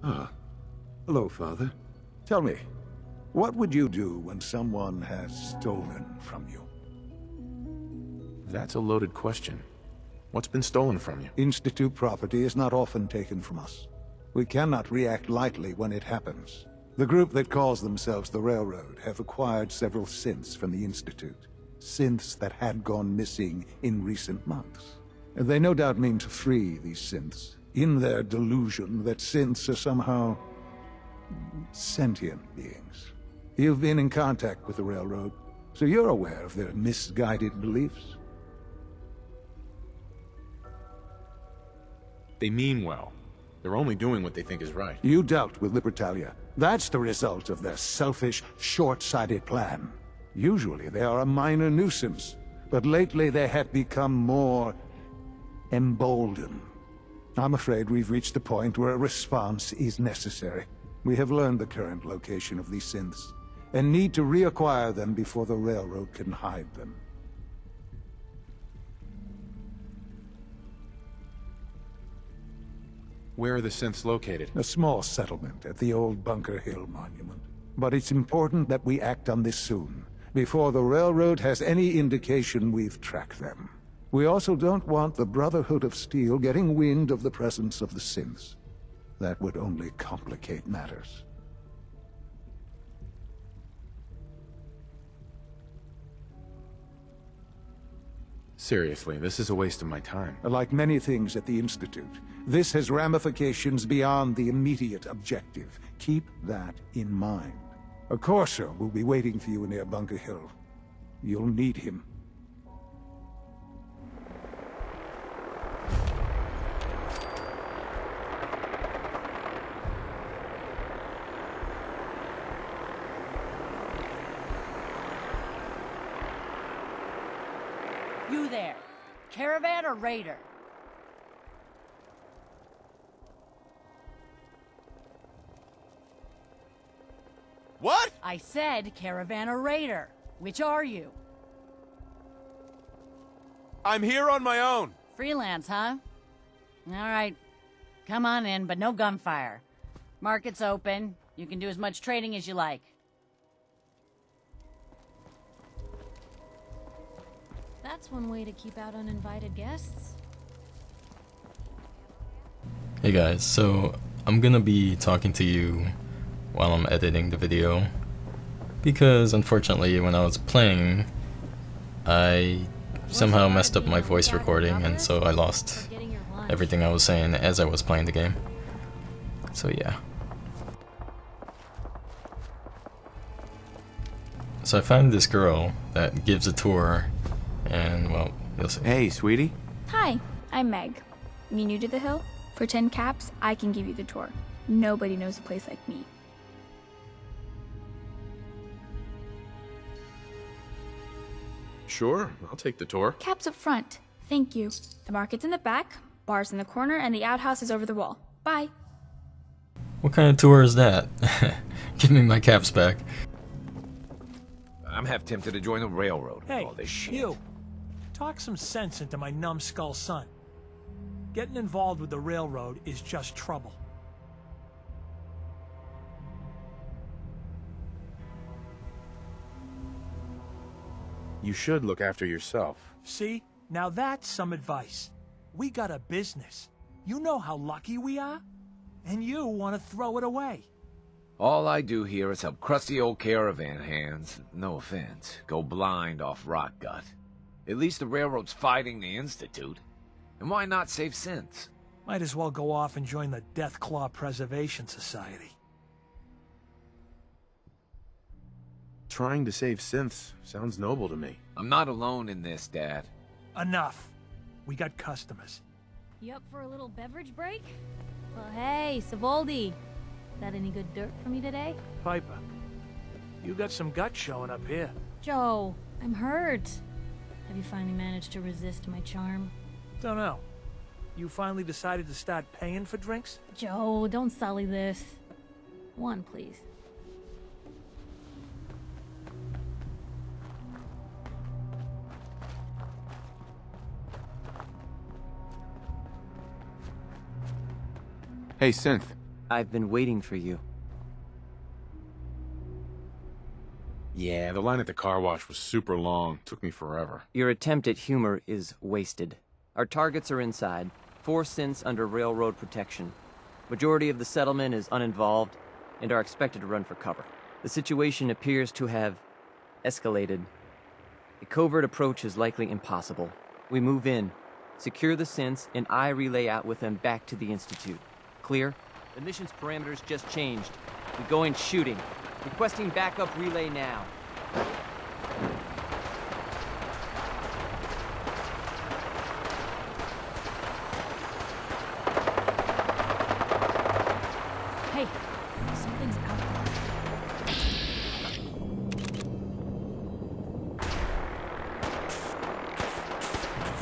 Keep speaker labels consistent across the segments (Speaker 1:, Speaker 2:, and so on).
Speaker 1: Ah, hello, Father. Tell me, what would you do when someone has stolen from you?
Speaker 2: That's a loaded question. What's been stolen from you?
Speaker 1: Institute property is not often taken from us. We cannot react lightly when it happens. The group that calls themselves the Railroad have acquired several synths from the Institute. Synths that had gone missing in recent months. And they no doubt mean to free these synths, in their delusion that synths are somehow sentient beings. You've been in contact with the Railroad, so you're aware of their misguided beliefs.
Speaker 2: They mean well. They're only doing what they think is right.
Speaker 1: You dealt with Libertalia. That's the result of their selfish, short-sighted plan. Usually they are a minor nuisance, but lately they have become more emboldened. I'm afraid we've reached the point where a response is necessary. We have learned the current location of these synths, and need to reacquire them before the Railroad can hide them.
Speaker 2: Where are the synths located?
Speaker 1: A small settlement at the old Bunker Hill Monument. But it's important that we act on this soon, before the Railroad has any indication we've tracked them. We also don't want the Brotherhood of Steel getting wind of the presence of the synths. That would only complicate matters.
Speaker 2: Seriously, this is a waste of my time.
Speaker 1: Like many things at the Institute, this has ramifications beyond the immediate objective. Keep that in mind. A Corsair will be waiting for you near Bunker Hill. You'll need him.
Speaker 3: You there, caravan or raider?
Speaker 4: What?
Speaker 3: I said caravan or raider. Which are you?
Speaker 4: I'm here on my own.
Speaker 3: Freelance, huh? All right. Come on in, but no gunfire. Market's open. You can do as much trading as you like.
Speaker 5: That's one way to keep out uninvited guests.
Speaker 6: Hey guys, so I'm gonna be talking to you while I'm editing the video, because unfortunately when I was playing I somehow messed up my voice recording, and so I lost everything I was saying as I was playing the game. So yeah. So I found this girl that gives a tour, and well, you'll see.
Speaker 2: Hey, sweetie.
Speaker 7: Hi, I'm Meg. You new to the hill? For 10 caps, I can give you the tour. Nobody knows a place like me.
Speaker 2: Sure, I'll take the tour.
Speaker 7: Caps up front. Thank you. The market's in the back, bar's in the corner, and the outhouse is over the wall. Bye.
Speaker 6: What kind of tour is that? Give me my caps back.
Speaker 8: I'm half tempted to join the railroad with
Speaker 9: Hey,
Speaker 8: all this shit.
Speaker 9: you. Talk some sense into my numbskull son. Getting involved with the railroad is just trouble.
Speaker 2: You should look after yourself.
Speaker 9: See? Now that's some advice. We got a business. You know how lucky we are? And you want to throw it away.
Speaker 8: All I do here is help crusty old caravan hands, no offense, go blind off rock gut. At least the railroad's fighting the Institute. And why not save synths?
Speaker 9: Might as well go off and join the Deathclaw Preservation Society.
Speaker 2: Trying to save synths sounds noble to me.
Speaker 8: I'm not alone in this, Dad.
Speaker 9: Enough. We got customers.
Speaker 5: You up for a little beverage break? Well, hey, Savoldi. Got any good dirt for me today?
Speaker 9: Piper, you got some guts showing up here.
Speaker 5: Joe, I'm hurt. Have you finally managed to resist my charm?
Speaker 9: Don't know. You finally decided to start paying for drinks?
Speaker 5: Joe, don't sully this. One, please.
Speaker 2: Hey, Synth.
Speaker 10: I've been waiting for you.
Speaker 2: Yeah, the line at the car wash was super long. Took me forever.
Speaker 10: Your attempt at humor is wasted. Our targets are inside, 4 synths under railroad protection. Majority of the settlement is uninvolved and are expected to run for cover. The situation appears to have escalated. A covert approach is likely impossible. We move in, secure the synths, and I relay out with them back to the Institute. Clear? The mission's parameters just changed. We go in shooting. Requesting backup relay now.
Speaker 5: Hey, something's out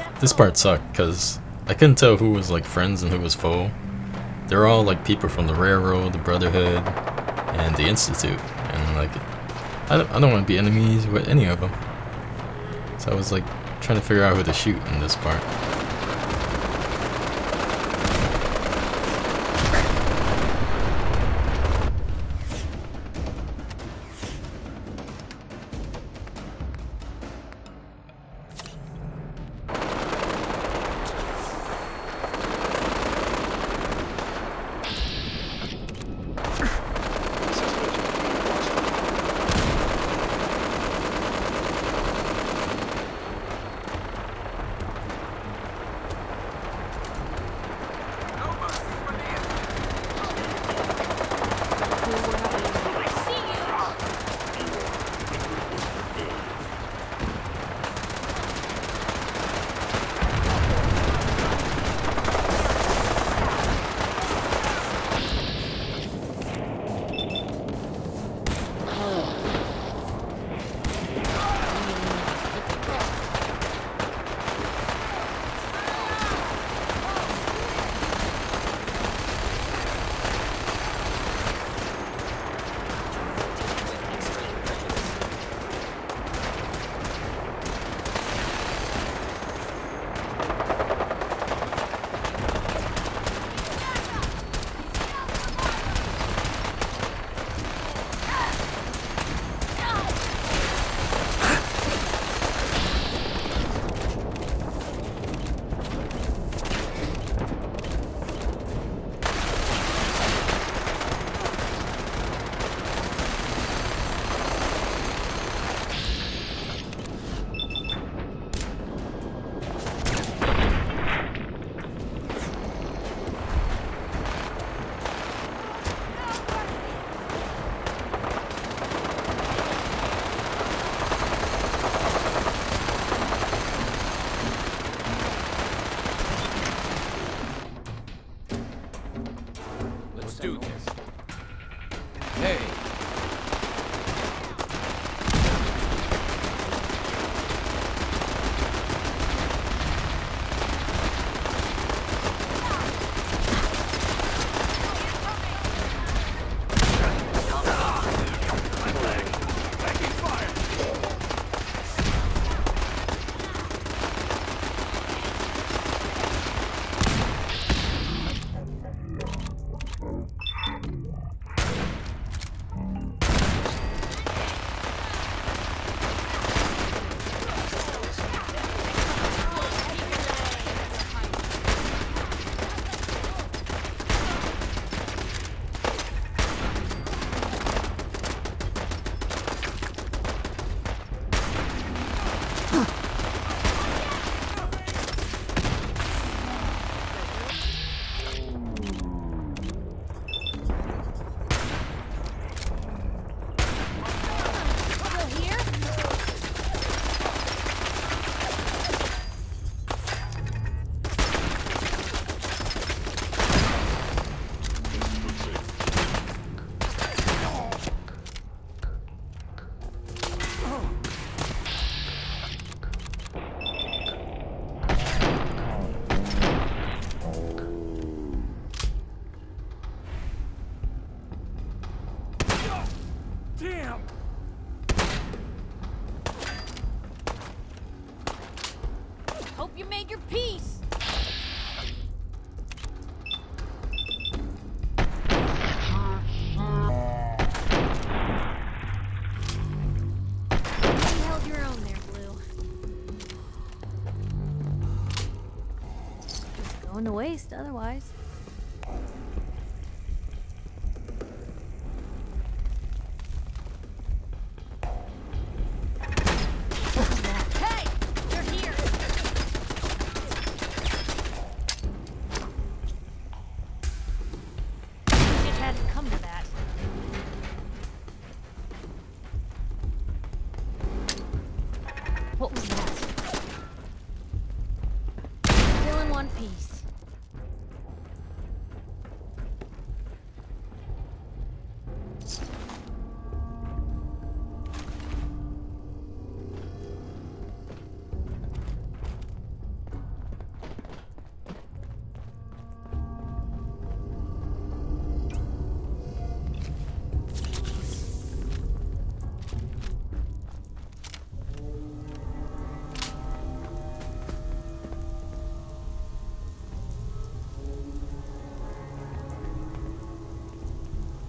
Speaker 5: there.
Speaker 6: This part sucked because I couldn't tell who was like friends and who was foe. They're all like people from the Railroad, the Brotherhood, and the Institute, and like I don't want to be enemies with any of them. So I was like trying to figure out who to shoot in this part.
Speaker 8: Do this. Hey.
Speaker 9: Damn!
Speaker 5: Hope you made your peace. to waste otherwise.
Speaker 3: Hey! You're here!
Speaker 5: It hadn't come to that. What was that? Still in one piece.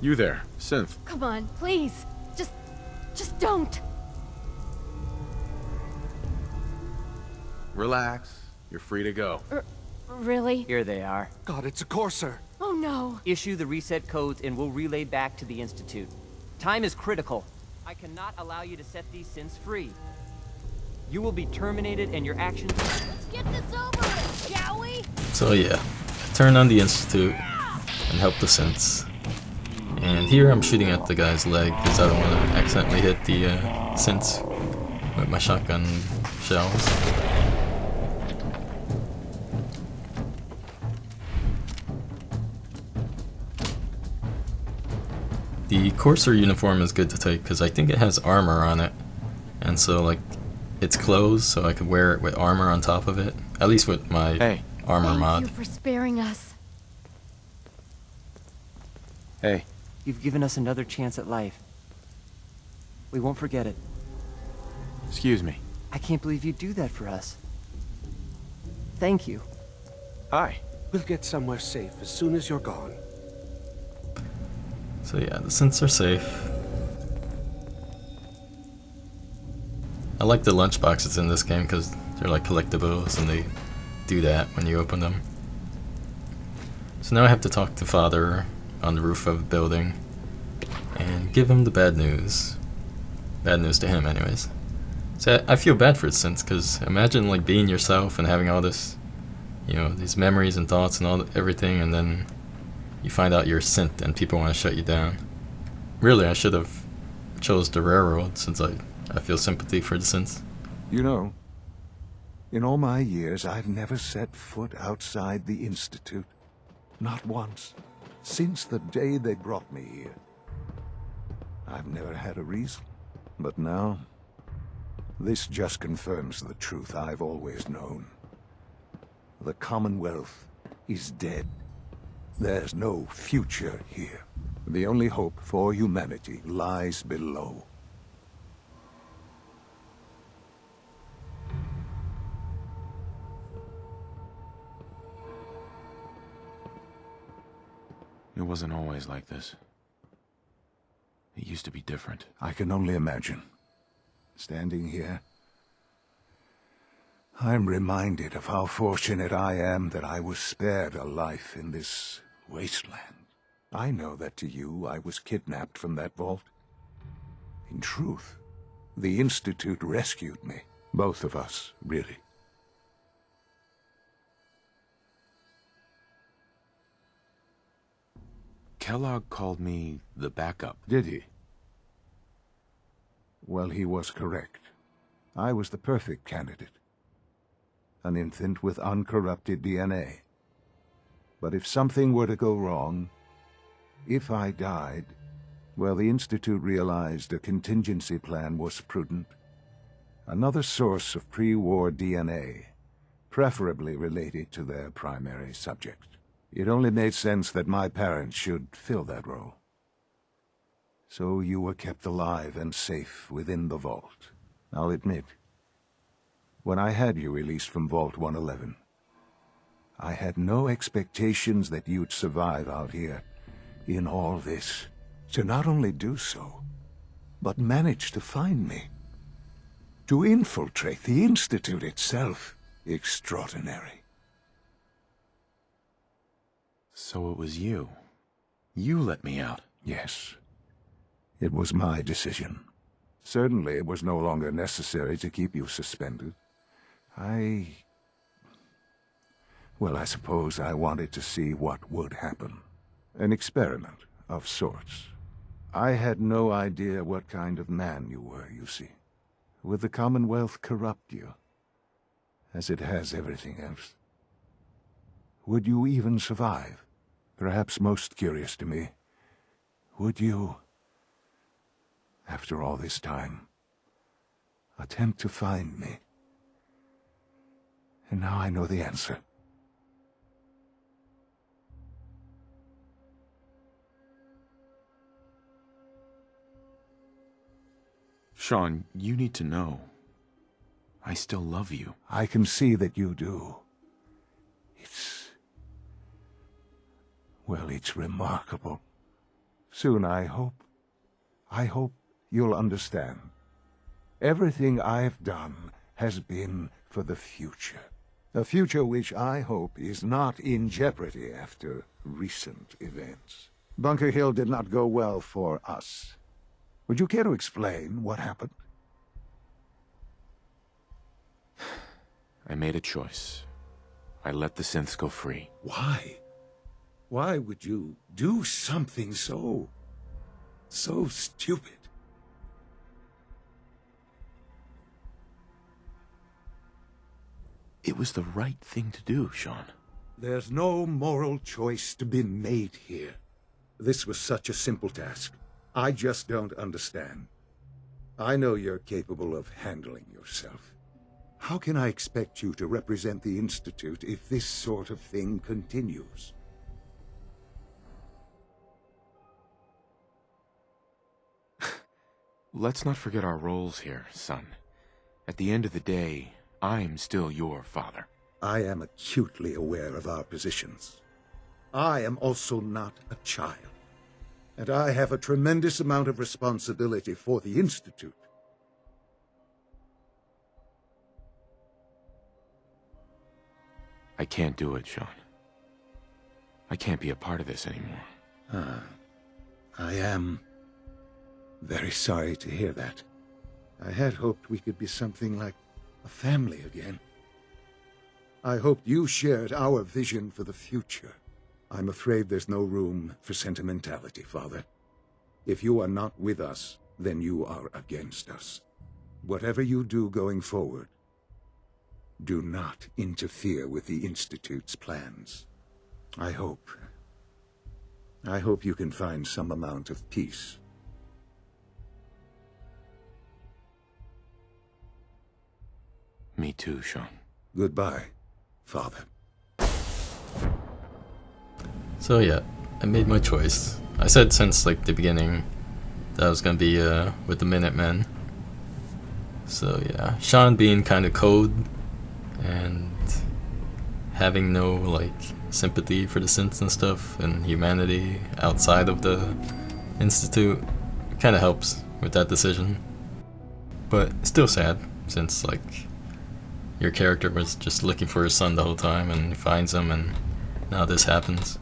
Speaker 2: You there, Synth.
Speaker 5: Come on, please. Just don't.
Speaker 2: Relax. You're free to go.
Speaker 5: Really?
Speaker 10: Here they are.
Speaker 4: God, it's a courser.
Speaker 5: Oh no.
Speaker 10: Issue the reset codes and we'll relay back to the Institute. Time is critical. I cannot allow you to set these synths free. You will be terminated and your actions...
Speaker 5: Let's get this over with, shall we?
Speaker 6: So yeah, turn on the Institute and help the synths. And here I'm shooting at the guy's leg because I don't want to accidentally hit the synths with my shotgun shells. The Courser uniform is good to take because I think it has armor on it. And so like, it's clothes so I could wear it with armor on top of it. At least with my armor mod.
Speaker 5: Thank you for sparing us.
Speaker 2: Hey.
Speaker 10: You've given us another chance at life. We won't forget it.
Speaker 2: Excuse me.
Speaker 10: I can't believe you'd do that for us. Thank you.
Speaker 2: Hi.
Speaker 11: We'll get somewhere safe as soon as you're gone.
Speaker 6: So yeah, the synths are safe. I like the lunchboxes in this game because they're like collectibles and they do that when you open them. So now I have to talk to Father on the roof of a building and give him the bad news. Bad news to him anyways. So I feel bad for it since, because imagine like being yourself and having all this, you know, these memories and thoughts and everything, and then you find out you're a synth and people want to shut you down. Really, I should have chose the railroad since I feel sympathy for the synths.
Speaker 1: You know, in all my years, I've never set foot outside the Institute. Not once. Since the day they brought me here. I've never had a reason. But now, this just confirms the truth I've always known. The Commonwealth is dead. There's no future here. The only hope for humanity lies below.
Speaker 2: It wasn't always like this. It used to be different.
Speaker 1: I can only imagine. Standing here, I'm reminded of how fortunate I am that I was spared a life in this wasteland. I know that to you, I was kidnapped from that vault. In truth, the Institute rescued me. Both of us, really.
Speaker 2: Kellogg called me the backup.
Speaker 1: Did he? Well, he was correct. I was the perfect candidate. An infant with uncorrupted DNA. But if something were to go wrong, if I died, well, the Institute realized a contingency plan was prudent. Another source of pre-war DNA, preferably related to their primary subject. It only made sense that my parents should fill that role. So you were kept alive and safe within the vault. I'll admit, when I had you released from Vault 111, I had no expectations that you'd survive out here in all this. To not only do so, but manage to find me. To infiltrate the Institute itself. Extraordinary.
Speaker 2: So it was you. You let me out.
Speaker 1: Yes. It was my decision. Certainly it was no longer necessary to keep you suspended. Well, I suppose I wanted to see what would happen. An experiment of sorts. I had no idea what kind of man you were, you see. Would the Commonwealth corrupt you, as it has everything else? Would you even survive? Perhaps most curious to me, would you, after all this time, attempt to find me? And now I know the answer.
Speaker 2: Sean, you need to know. I still love you.
Speaker 1: I can see that you do. Well, it's remarkable. Soon, I hope you'll understand. Everything I've done has been for the future. A future which I hope is not in jeopardy after recent events. Bunker Hill did not go well for us. Would you care to explain what happened?
Speaker 2: I made a choice. I let the synths go free.
Speaker 1: Why? Why would you do something so stupid?
Speaker 2: It was the right thing to do, Sean.
Speaker 1: There's no moral choice to be made here. This was such a simple task. I just don't understand. I know you're capable of handling yourself. How can I expect you to represent the Institute if this sort of thing continues?
Speaker 2: Let's not forget our roles here, son. At the end of the day, I'm still your father.
Speaker 1: I am acutely aware of our positions. I am also not a child. And I have a tremendous amount of responsibility for the Institute.
Speaker 2: I can't do it, Sean. I can't be a part of this anymore.
Speaker 1: I am very sorry to hear that. I had hoped we could be something like a family again. I hoped you shared our vision for the future. I'm afraid there's no room for sentimentality, Father. If you are not with us, then you are against us. Whatever you do going forward, do not interfere with the Institute's plans. I hope you can find some amount of peace.
Speaker 2: Me too, Sean.
Speaker 1: Goodbye, Father.
Speaker 6: So yeah, I made my choice. I said since like the beginning that I was gonna be with the Minutemen. So yeah, Sean being kind of cold and having no like sympathy for the synths and stuff and humanity outside of the Institute kind of helps with that decision. But still sad since like your character was just looking for his son the whole time and he finds him and now this happens.